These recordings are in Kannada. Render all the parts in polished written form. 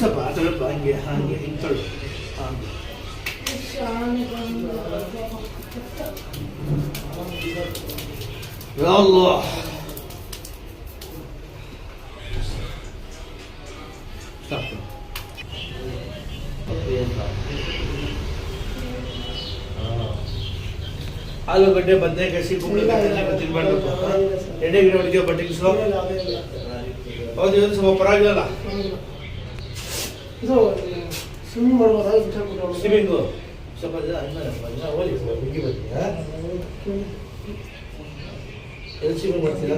ಸ್ವಲ್ಪ ಸ್ವಲ್ಪ ಹಂಗೆ ಹಾಗೆ ಹಿಂಗೆ ಹಾಗೆ يا الله ಆಲೂಗಡ್ಡೆ ಬದನೆಕಾಯಿ ಸಿಕ್ಕಿಬಿಟ್ಟು ತಿನ್ಬಾರ್ದು ಎಣ್ಣೆ ಗಿಡ ಹೊಡಿತೀವಿ ಬಟ್ಟೆಗೆ ಹೌದು ಇದು ಸ್ವಲ್ಪ ಪರವಾಗಿಲ್ಲ ಇದು ಸ್ವಿಮ್ಮಿಂಗ್ ಮಾಡ್ಬೋದಾ ಸ್ವಿಮ್ಮಿಂಗು ಸ್ವಲ್ಪ ಓದಿ ಹುಡುಗಿ ಬನ್ನಿ ಎಲ್ಲಿ ಸ್ವಿಮ್ಮಿಂಗ್ ಮಾಡ್ತೀರಾ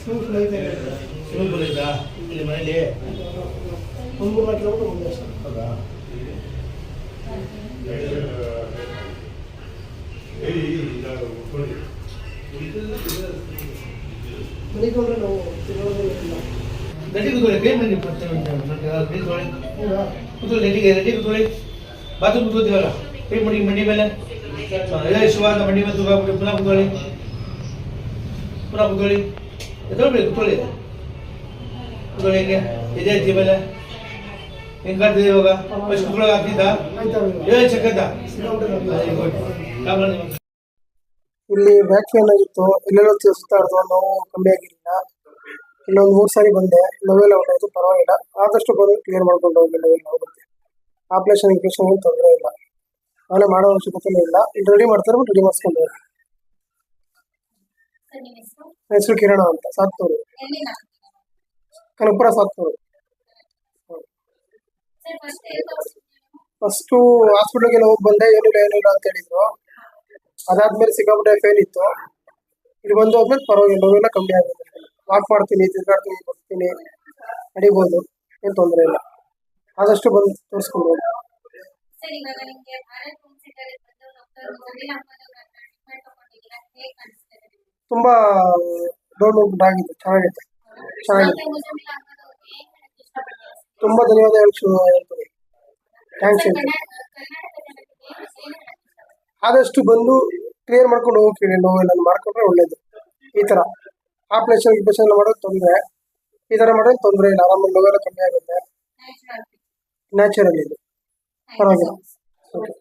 ಸ್ವಿಮ್ಮಿಂಗ್ ಪೂಲ್ ಐತಾ ಇಲ್ಲಿ ಮನೇಲಿ 3-4 ಕಿಲೋಮೀಟರ್ ಮುಂದೆ ಅಷ್ಟೇ. ಹೌದಾ ಮನೆಗೊಂಡ್ರೆ ನಾವು ತಿನ್ನೋದಿಲ್ಲ. ರೆಡಿ ಕೂತ್ಕೊಳ್ಳಿ ಬೇಗ ಬನ್ನಿ ಕೂತ್ಕೊಳ್ಳಿ ರೆಡಿ ಕೂತ್ಕೊಳ್ಳಿ ಬಾತ್ರೂಮ್ ಕೂತ್ಕೋತೀವಲ್ಲ ಪೇ ಮಾಡಿ ಮಂಡಿ ಮೇಲೆ ಶಿವಾದ ಮಂಡಿ ಮೇಲೆ ತಗೋಬಿಟ್ಟು ಪುನಃ ಕೂತ್ಕೊಳ್ಳಿ ಎತ್ತೊಳ್ಬೇಡಿ ಕೂತ್ಕೊಳ್ಳಿ ಹಿಂಗೆ ಎದೆ ಹತ್ತಿ ಮೇಲೆ ಹೆಂಗೆ ಕಾಡ್ತಿದೆ ಇವಾಗ ಫಸ್ಟ್ ಕುತ್ಕೊಳ್ಳೋಕೆ ಆಗ್ತಿದ್ದ ಹೇಳಿ ಚೆಕ್ಕಂತ ಇಲ್ಲಿ ಬ್ಯಾಕ್ ಪೇನ್ ಆಗಿತ್ತು, ಇಲ್ಲೆಲ್ಲ ಸುತ್ತಾಡ್ದು, ನೋವು ಕಮ್ಮಿ ಆಗಿರಲಿಲ್ಲ. ಇಲ್ಲೊಂದು 3 ಸಾರಿ ಬಂದೆ, ನೋವೆಲ್ಲ ಹೊರಟಾಯ್ತು, ಪರವಾಗಿಲ್ಲ. ಆದಷ್ಟು ಬಂದು ಕ್ಲಿಯರ್ ಮಾಡ್ಕೊಂಡು ಹೋಗಿ, ನೋವೆಲ್ಲ ಹೋಗುತ್ತೆ. ಆಪ್ರೇಷನ್ ಗಿಪ್ರೇಷನ್ ಏನು ತೊಂದರೆ ಇಲ್ಲ, ನಾಳೆ ಮಾಡೋ ಅವಶ್ಯಕತೆ ಇಲ್ಲ. ಇಲ್ಲಿ ರೆಡಿ ಮಾಡ್ತಾರೆ, ರೆಡಿ ಮಾಡಿಸ್ಕೊಂಡು ಹೋಗಿ. ಹೆಸರು ಕಿರಣ ಅಂತ, ಸಾತ್ತೂರು, ಕನಕಪುರ ಸಾತ್ತೂರು. ಫಸ್ಟು ಹಾಸ್ಪಿಟಲ್ಗೆಲ್ಲ ಹೋಗಿ ಬಂದೆ, ಏನಿಲ್ಲ ಅಂತ ಹೇಳಿದ್ರು. ಅದಾದ್ಮೇಲೆ ಸಿಕ್ಕಾಪಟ್ಟೆ ಫೇಲ್ ಇತ್ತು. ಇಲ್ಲಿ ಬಂದು ಹೋದ್ಮೇಲೆ ಪರವಾಗಿಲ್ಲ, ನೋವೆಲ್ಲ ಕಮ್ಮಿ ಆಗುತ್ತೆ. ವಾಕ್ ಮಾಡ್ತೀನಿ, ತಿರ್ಗಾಡ್ತೀನಿ, ಬರ್ತೀನಿ, ನಡಿಬೋದು, ಏನು ತೊಂದರೆ ಇಲ್ಲ. ಆದಷ್ಟು ಬಂದು ತೋರಿಸ್ಕೊಂಡು ಹೋಗಿ. ತುಂಬಾ ಡೌನ್ಲೋಡ್ ಆಗಿದೆ, ಚೆನ್ನಾಗಿದೆ. ತುಂಬಾ ಧನ್ಯವಾದ ಹೇಳ್ತೀನಿ. ಥ್ಯಾಂಕ್ಸ್ ಹೇಳ್ತೀನಿ. ಆದಷ್ಟು ಬಂದು ಕ್ಲಿಯರ್ ಮಾಡ್ಕೊಂಡು ಹೋಗ್ತೀನಿ, ನೋವೆಲ್ಲ ಮಾಡ್ಕೊಂಡ್ರೆ ಒಳ್ಳೇದು. ಈ ಥರ ಆಪ್ರೇಷನ್ ಗಿಪ್ರೇಷನ್ ಎಲ್ಲ ಮಾಡೋದು ತೊಂದರೆ, ಈ ಥರ ಮಾಡೋದು ತೊಂದರೆ ಇಲ್ಲ. ಆರಾಮಾಗಿ ನೋವೆಲ್ಲ ಕಮ್ಮಿ ಆಗುತ್ತೆ, ನ್ಯಾಚುರಲ್ ಇದು, ಪರವಾಗಿಲ್ಲ. ಓಕೆ.